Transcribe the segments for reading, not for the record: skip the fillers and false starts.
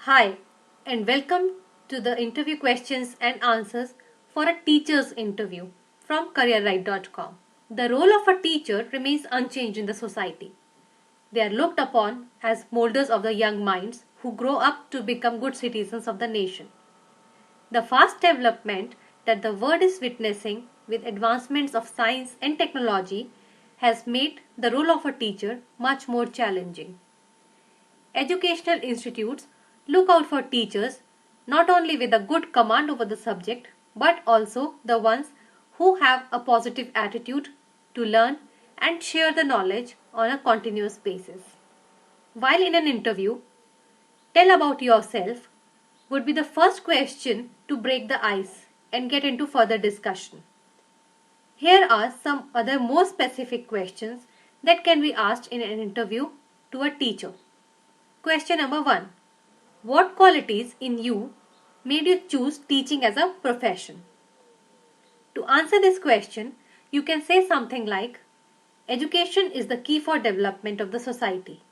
Hi, and welcome to the interview questions and answers for a teacher's interview from careerright.com. The role of a teacher remains unchanged in the society. They are looked upon as molders of the young minds who grow up to become good citizens of the nation. The fast development that the world is witnessing with advancements of science and technology has made the role of a teacher much more challenging. Educational institutes look out for teachers not only with a good command over the subject but also the ones who have a positive attitude to learn and share the knowledge on a continuous basis. While in an interview, tell about yourself would be the first question to break the ice and get into further discussion. Here are some other more specific questions that can be asked in an interview to a teacher. Question number 1. What qualities in you made you choose teaching as a profession? To answer this question, you can say something like, education is the key for development of the society,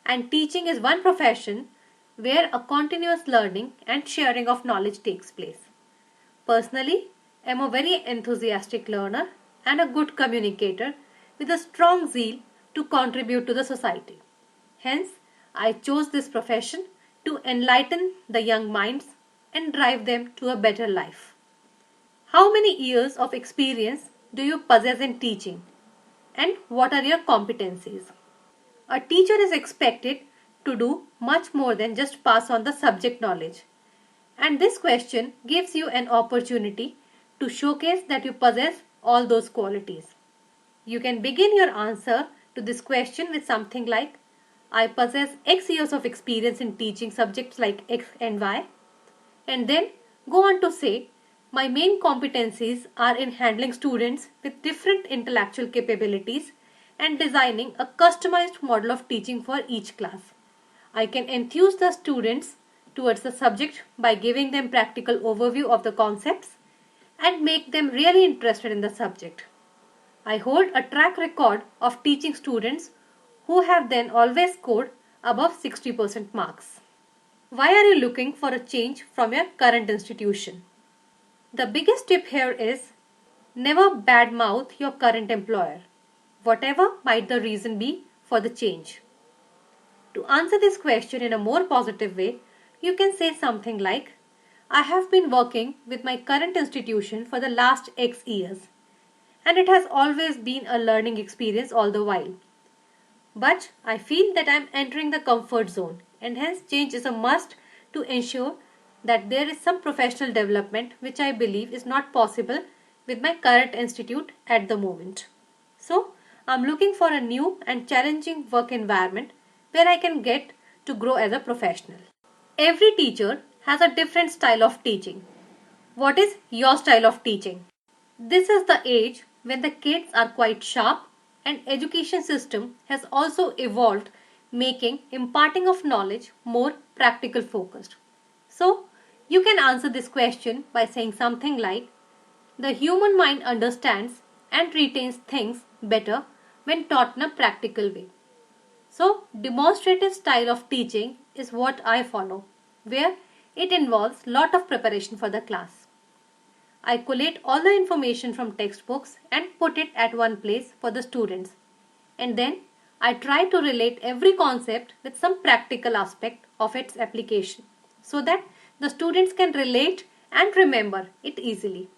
and teaching is one profession where a continuous learning and sharing of knowledge takes place. Personally, I am a very enthusiastic learner and a good communicator with a strong zeal to contribute to the society. Hence, I chose this profession to enlighten the young minds and drive them to a better life. How many years of experience do you possess in teaching? And what are your competencies? A teacher is expected to do much more than just pass on the subject knowledge. And this question gives you an opportunity to showcase that you possess all those qualities. You can begin your answer to this question with something like, I possess X years of experience in teaching subjects like X and Y, and then go on to say, my main competencies are in handling students with different intellectual capabilities and designing a customized model of teaching for each class. I can enthuse the students towards the subject by giving them practical overview of the concepts and make them really interested in the subject. I hold a track record of teaching students who have then always scored above 60% marks. Why are you looking for a change from your current institution? The biggest tip here is never badmouth your current employer, whatever might the reason be for the change. To answer this question in a more positive way, you can say something like, I have been working with my current institution for the last X years, and it has always been a learning experience all the while. But I feel that I am entering the comfort zone, and hence change is a must to ensure that there is some professional development which I believe is not possible with my current institute at the moment. So, I am looking for a new and challenging work environment where I can get to grow as a professional. Every teacher has a different style of teaching. What is your style of teaching? This is the age when the kids are quite sharp and education system has also evolved, making imparting of knowledge more practical focused. So, you can answer this question by saying something like, the human mind understands and retains things better when taught in a practical way. So, demonstrative style of teaching is what I follow, where it involves lot of preparation for the class. I collate all the information from textbooks and put it at one place for the students. And then I try to relate every concept with some practical aspect of its application so that the students can relate and remember it easily.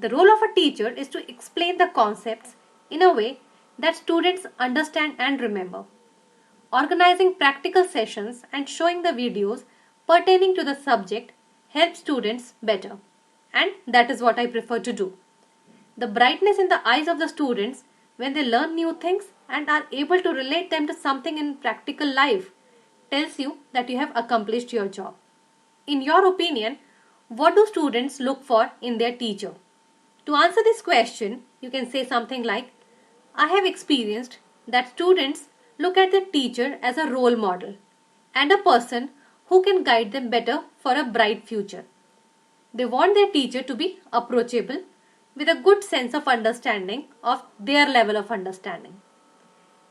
The role of a teacher is to explain the concepts in a way that students understand and remember. Organizing practical sessions and showing the videos pertaining to the subject helps students better. And that is what I prefer to do. The brightness in the eyes of the students when they learn new things and are able to relate them to something in practical life tells you that you have accomplished your job. In your opinion, what do students look for in their teacher? To answer this question, you can say something like, I have experienced that students look at their teacher as a role model and a person who can guide them better for a bright future. They want their teacher to be approachable with a good sense of understanding of their level of understanding.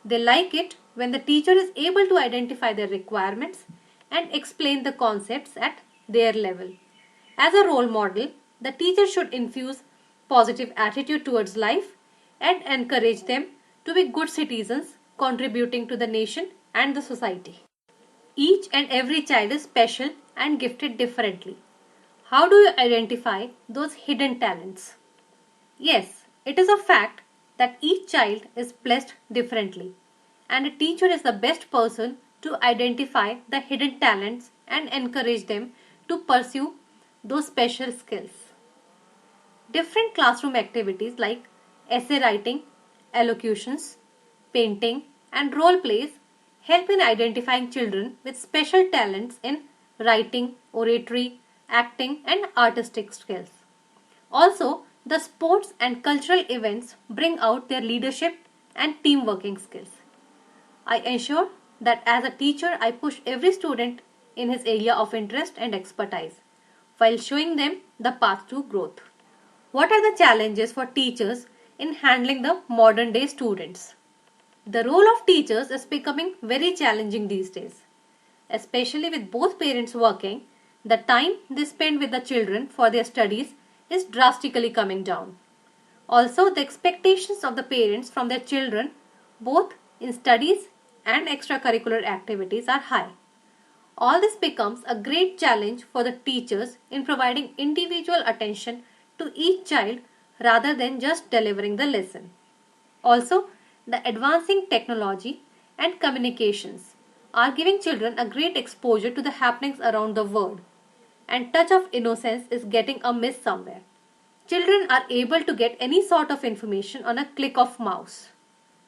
They like it when the teacher is able to identify their requirements and explain the concepts at their level. As a role model, the teacher should infuse positive attitude towards life and encourage them to be good citizens contributing to the nation and the society. Each and every child is special and gifted differently. How do you identify those hidden talents? Yes, it is a fact that each child is blessed differently, and a teacher is the best person to identify the hidden talents and encourage them to pursue those special skills. Different classroom activities like essay writing, elocutions, painting, and role plays help in identifying children with special talents in writing, oratory, acting, and artistic skills. Also, the sports and cultural events bring out their leadership and team working skills. I ensure that as a teacher, I push every student in his area of interest and expertise while showing them the path to growth. What are the challenges for teachers in handling the modern day students? The role of teachers is becoming very challenging these days. Especially with both parents working, the time they spend with the children for their studies is drastically coming down. Also, the expectations of the parents from their children, both in studies and extracurricular activities, are high. All this becomes a great challenge for the teachers in providing individual attention to each child rather than just delivering the lesson. Also, the advancing technology and communications are giving children a great exposure to the happenings around the world, and touch of innocence is getting amiss somewhere. Children are able to get any sort of information on a click of mouse.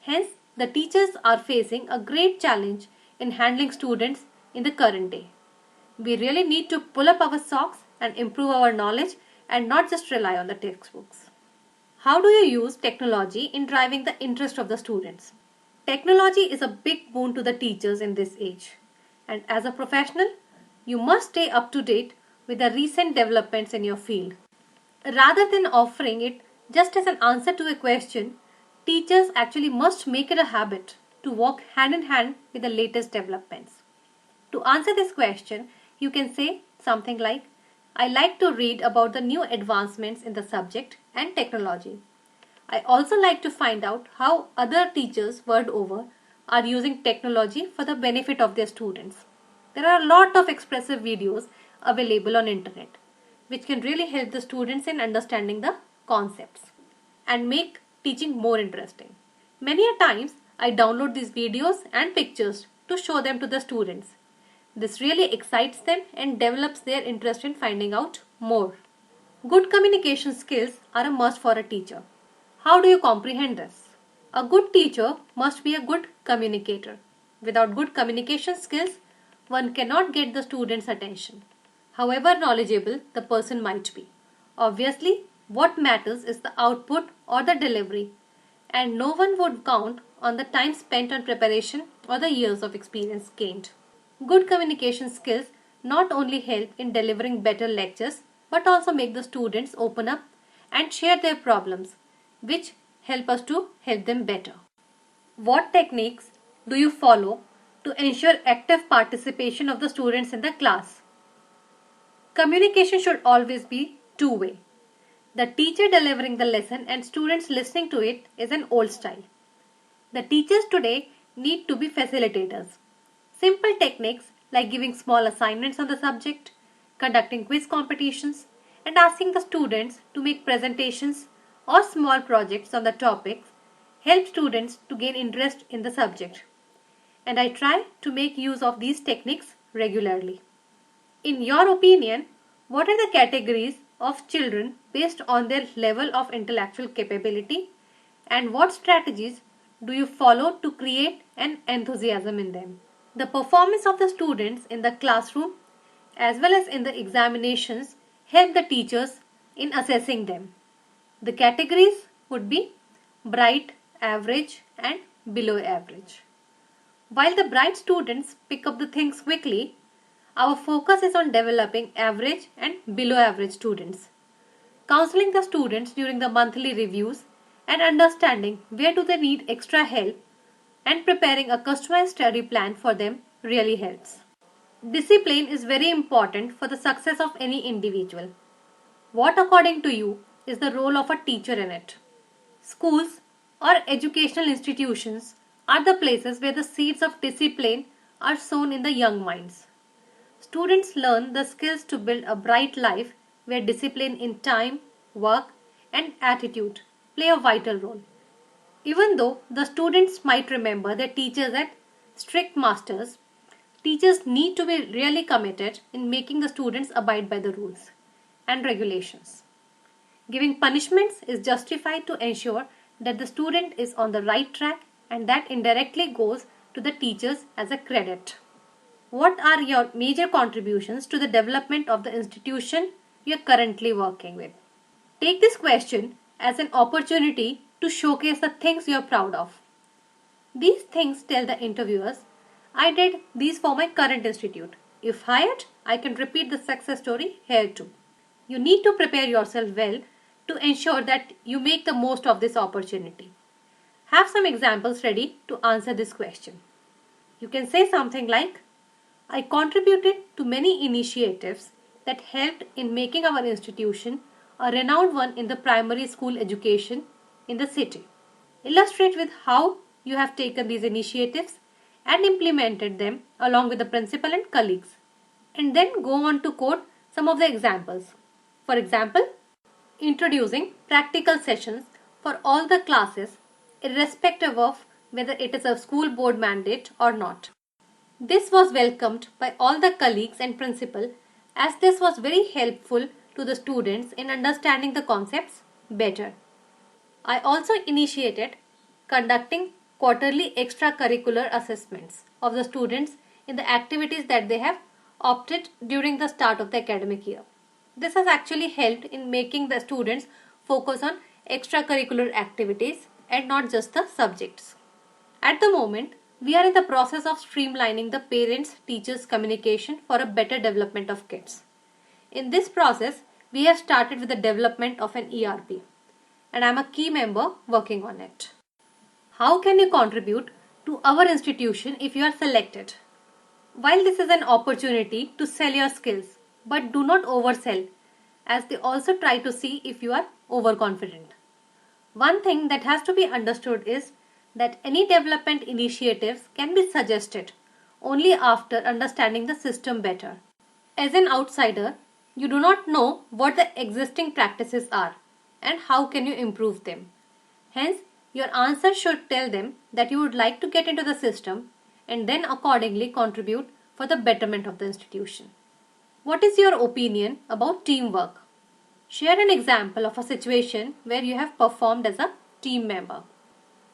Hence, the teachers are facing a great challenge in handling students in the current day. We really need to pull up our socks and improve our knowledge and not just rely on the textbooks. How do you use technology in driving the interest of the students? Technology is a big boon to the teachers in this age. And as a professional, you must stay up to date with the recent developments in your field. Rather than offering it just as an answer to a question, teachers actually must make it a habit to walk hand in hand with the latest developments. To answer this question, you can say something like, I like to read about the new advancements in the subject and technology. I also like to find out how other teachers world over are using technology for the benefit of their students. There are a lot of expressive videos available on internet which can really help the students in understanding the concepts and make teaching more interesting. Many a times I download these videos and pictures to show them to the students. This really excites them and develops their interest in finding out more. Good communication skills are a must for a teacher. How do you comprehend this? A good teacher must be a good communicator. Without good communication skills, one cannot get the student's attention, however knowledgeable the person might be. Obviously, what matters is the output or the delivery, and no one would count on the time spent on preparation or the years of experience gained. Good communication skills not only help in delivering better lectures but also make the students open up and share their problems, which help us to help them better. What techniques do you follow to ensure active participation of the students in the class? Communication should always be two-way. The teacher delivering the lesson and students listening to it is an old style. The teachers today need to be facilitators. Simple techniques like giving small assignments on the subject, conducting quiz competitions, and asking the students to make presentations or small projects on the topics help students to gain interest in the subject. And I try to make use of these techniques regularly. In your opinion, what are the categories of children based on their level of intellectual capability, and what strategies do you follow to create an enthusiasm in them? The performance of the students in the classroom as well as in the examinations help the teachers in assessing them. The categories would be bright, average, and below average. While the bright students pick up the things quickly, our focus is on developing average and below average students. Counseling the students during the monthly reviews and understanding where do they need extra help and preparing a customized study plan for them really helps. Discipline is very important for the success of any individual. What, according to you, is the role of a teacher in it? Schools or educational institutions are the places where the seeds of discipline are sown in the young minds. Students learn the skills to build a bright life where discipline in time, work, and attitude play a vital role. Even though the students might remember their teachers as strict masters, teachers need to be really committed in making the students abide by the rules and regulations. Giving punishments is justified to ensure that the student is on the right track, and that indirectly goes to the teachers as a credit. What are your major contributions to the development of the institution you are currently working with? Take this question as an opportunity to showcase the things you are proud of. These things tell the interviewers, I did these for my current institute. If hired, I can repeat the success story here too. You need to prepare yourself well to ensure that you make the most of this opportunity. Have some examples ready to answer this question. You can say something like, I contributed to many initiatives that helped in making our institution a renowned one in the primary school education in the city. Illustrate with how you have taken these initiatives and implemented them along with the principal and colleagues. And then go on to quote some of the examples. For example, introducing practical sessions for all the classes irrespective of whether it is a school board mandate or not. This was welcomed by all the colleagues and principal, as this was very helpful to the students in understanding the concepts better. I also initiated conducting quarterly extracurricular assessments of the students in the activities that they have opted during the start of the academic year. This has actually helped in making the students focus on extracurricular activities and not just the subjects. At the moment, we are in the process of streamlining the parents-teachers communication for a better development of kids. In this process, we have started with the development of an ERP, and I am a key member working on it. How can you contribute to our institution if you are selected? While this is an opportunity to sell your skills, but do not oversell, as they also try to see if you are overconfident. One thing that has to be understood is that any development initiatives can be suggested only after understanding the system better. As an outsider, you do not know what the existing practices are and how can you improve them. Hence, your answer should tell them that you would like to get into the system and then accordingly contribute for the betterment of the institution. What is your opinion about teamwork? Share an example of a situation where you have performed as a team member.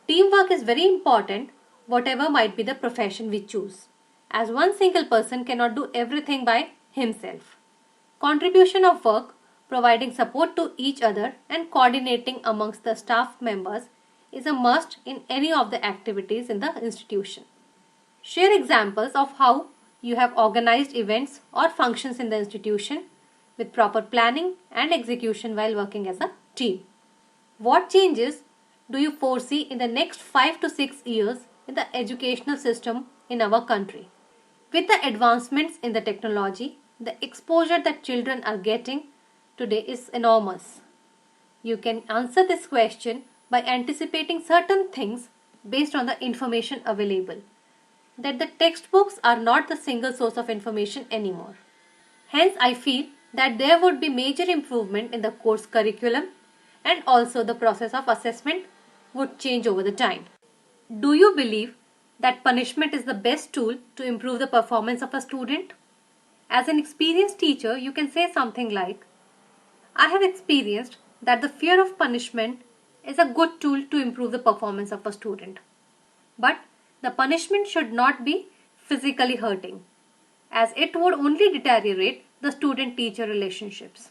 Teamwork is very important, whatever might be the profession we choose, as one single person cannot do everything by himself. Contribution of work, providing support to each other and coordinating amongst the staff members is a must in any of the activities in the institution. Share examples of how you have organized events or functions in the institution with proper planning and execution while working as a team. What changes do you foresee in the next 5 to 6 years in the educational system in our country? With the advancements in the technology, the exposure that children are getting today is enormous. You can answer this question by anticipating certain things based on the information available, that the textbooks are not the single source of information anymore. Hence, I feel that there would be major improvement in the course curriculum and also the process of assessment would change over the time. Do you believe that punishment is the best tool to improve the performance of a student? As an experienced teacher, you can say something like, I have experienced that the fear of punishment is a good tool to improve the performance of a student. But the punishment should not be physically hurting, as it would only deteriorate the student-teacher relationships.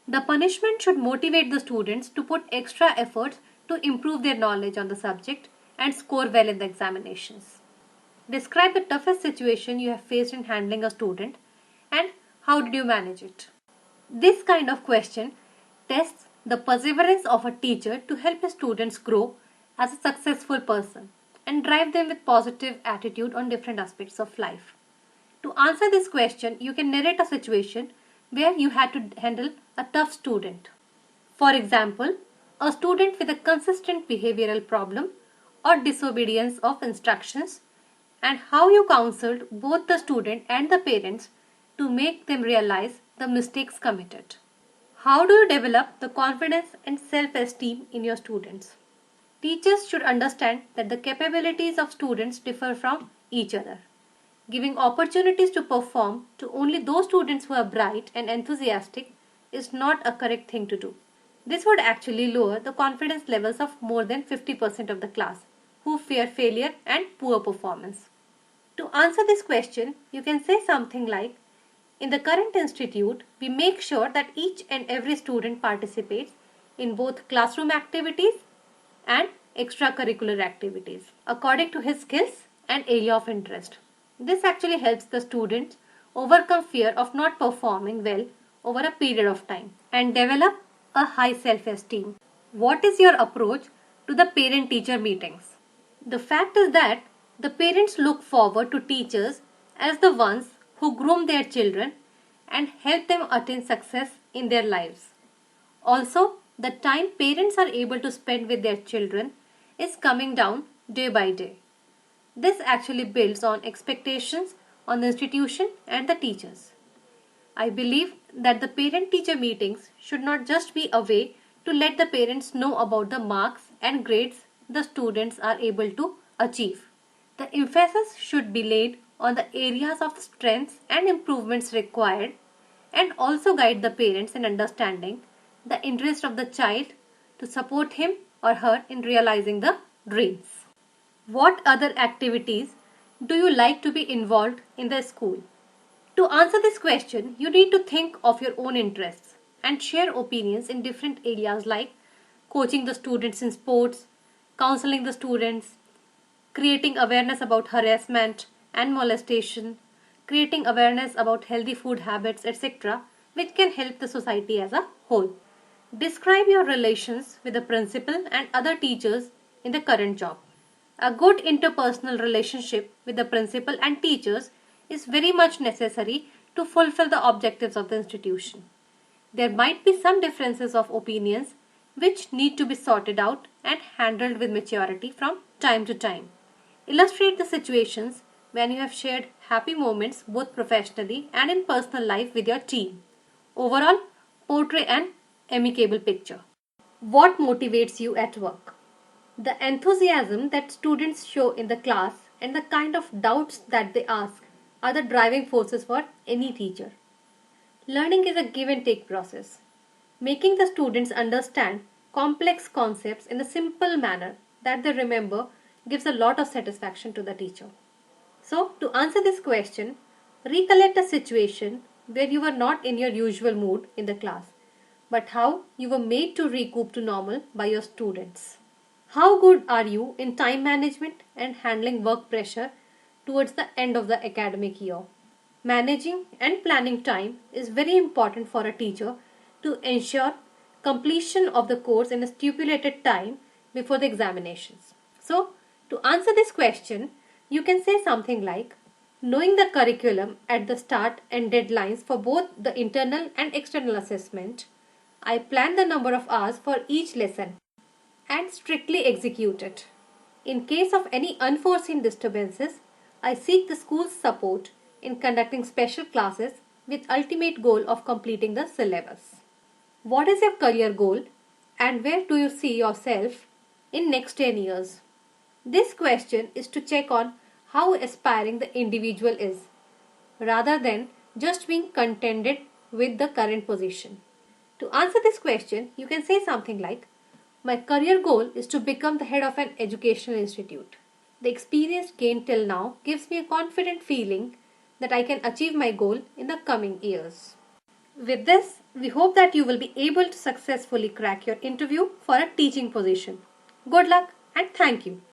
The punishment should motivate the students to put extra efforts to improve their knowledge on the subject and score well in the examinations. Describe the toughest situation you have faced in handling a student and how did you manage it? This kind of question tests the perseverance of a teacher to help his students grow as a successful person and drive them with positive attitude on different aspects of life. To answer this question, you can narrate a situation where you had to handle a tough student. For example, a student with a consistent behavioral problem or disobedience of instructions, and how you counseled both the student and the parents to make them realize the mistakes committed. How do you develop the confidence and self-esteem in your students? Teachers should understand that the capabilities of students differ from each other. Giving opportunities to perform to only those students who are bright and enthusiastic is not a correct thing to do. This would actually lower the confidence levels of more than 50% of the class, who fear failure and poor performance. To answer this question, you can say something like, in the current institute, we make sure that each and every student participates in both classroom activities and extracurricular activities according to his skills and area of interest. This actually helps the students overcome fear of not performing well over a period of time and develop a high self-esteem. What is your approach to the parent-teacher meetings? The fact is that the parents look forward to teachers as the ones who groom their children and help them attain success in their lives. Also, the time parents are able to spend with their children is coming down day by day. This actually builds on expectations on the institution and the teachers. I believe that the parent-teacher meetings should not just be a way to let the parents know about the marks and grades the students are able to achieve. The emphasis should be laid on the areas of strengths and improvements required, and also guide the parents in understanding the interest of the child to support him or her in realizing the dreams. What other activities do you like to be involved in the school? To answer this question, you need to think of your own interests and share opinions in different areas like coaching the students in sports, counseling the students, creating awareness about harassment and molestation, creating awareness about healthy food habits, etc., which can help the society as a whole. Describe your relations with the principal and other teachers in the current job. A good interpersonal relationship with the principal and teachers is very much necessary to fulfill the objectives of the institution. There might be some differences of opinions which need to be sorted out and handled with maturity from time to time. Illustrate the situations when you have shared happy moments both professionally and in personal life with your team. Overall, portray an amicable picture. What motivates you at work? The enthusiasm that students show in the class and the kind of doubts that they ask are the driving forces for any teacher. Learning is a give and take process. Making the students understand complex concepts in a simple manner that they remember gives a lot of satisfaction to the teacher. So, to answer this question, recollect a situation where you were not in your usual mood in the class, but how you were made to recoup to normal by your students. How good are you in time management and handling work pressure towards the end of the academic year? Managing and planning time is very important for a teacher to ensure completion of the course in a stipulated time before the examinations. So, to answer this question, you can say something like, knowing the curriculum at the start and deadlines for both the internal and external assessment, I plan the number of hours for each lesson and strictly execute it. In case of any unforeseen disturbances, I seek the school's support in conducting special classes with ultimate goal of completing the syllabus. What is your career goal and where do you see yourself in next 10 years? This question is to check on how aspiring the individual is, rather than just being contented with the current position. To answer this question, you can say something like, my career goal is to become the head of an educational institute. The experience gained till now gives me a confident feeling that I can achieve my goal in the coming years. With this, we hope that you will be able to successfully crack your interview for a teaching position. Good luck and thank you.